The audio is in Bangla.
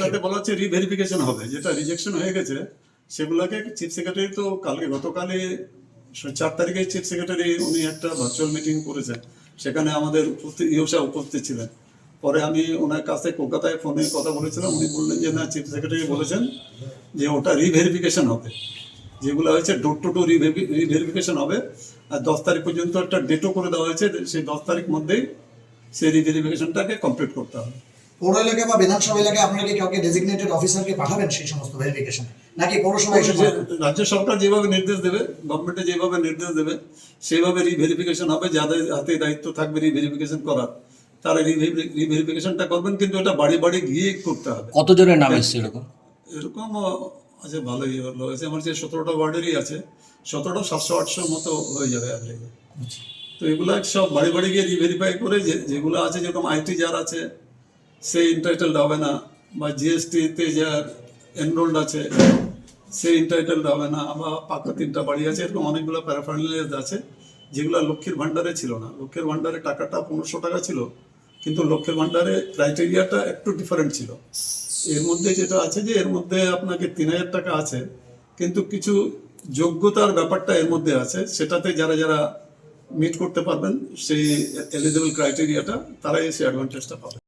এটাতে বলা হচ্ছে রিভেরিফিকেশন হবে, যেটা রিজেকশন হয়ে গেছে সেগুলোকে চিফ সেক্রেটারি তো গতকালে 4 তারিখে চিফ সেক্রেটারি উনি একটা ভার্চুয়াল মিটিং করেছেন, সেখানে আমাদের উপস্থিত ছিলেন। পরে আমি ওনার কাছে কলকাতায় ফোনে কথা বলেছিলাম, উনি বললেন যে না, চিফ সেক্রেটারি বলেছেন যে ওটা রিভেরিফিকেশন হবে, যেগুলো হয়েছে ডোর টু ডোর রিভেরিফিকেশন হবে। আর 10 তারিখ পর্যন্ত একটা ডেটও করে দেওয়া হয়েছে, সেই 10 তারিখ মধ্যেই সেই রিভেরিফিকেশনটাকে কমপ্লিট করতে হবে। পৌর এলাকা বা বিধানসভা এলাকায় আপনারা কি কাউকে ডেজিগনেটেড অফিসারকে পাঠাবেন সেই সমস্ত ভেরিফিকেশনে, নাকি পৌরসভা এসে রাজ্য সরকার যেভাবে নির্দেশ দেবে, গভর্নমেন্টে যেভাবে নির্দেশ দেবে সেইভাবে রিভেরিফিকেশন হবে। যাদের হাতে দায়িত্ব থাকবে রিভেরিফিকেশন করার, তারা রিভেরিফিকেশনটা করবেন, কিন্তু এটা বাড়ি বাড়ি গিয়ে করতে হবে। কতজনের নাম এসছে এরকম? এরকম আছে, ভালোই হয়েছে। আমার যে 17টা ওয়ার্ডেরই আছে, 17টা 700-800 মতো হয়ে যাবে অ্যাভারেজে। তো এগুলা সব বাড়ি বাড়ি গিয়ে রিভেরিফাই করে যেগুলো আছে, যেরকম আইটি যার আছে সেই ইন্টাইটেলড হবে না, বা জিএসটিতে যার এনরোল্ড আছে সেই ইন্টাইটেলড হবে না, বা পাকা 3টা বাড়ি আছে, এরকম অনেকগুলো প্যারাফার্নালিয়াস আছে যেগুলো লক্ষ্মীর ভান্ডারে ছিল না। লক্ষ্মীর ভান্ডারে টাকাটা 1500 টাকা ছিল, কিন্তু লক্ষ্মীর ভান্ডারে ক্রাইটেরিয়াটা একটু ডিফারেন্ট ছিল। এর মধ্যে যেটা আছে যে এর মধ্যে আপনাকে 3000 টাকা আছে, কিন্তু কিছু যোগ্যতার ব্যাপারটা এর মধ্যে আছে, সেটাতে যারা যারা মিট করতে পারবেন সেই এলিজিবল ক্রাইটেরিয়াটা, তারাই সেই অ্যাডভান্টেজটা পাবে।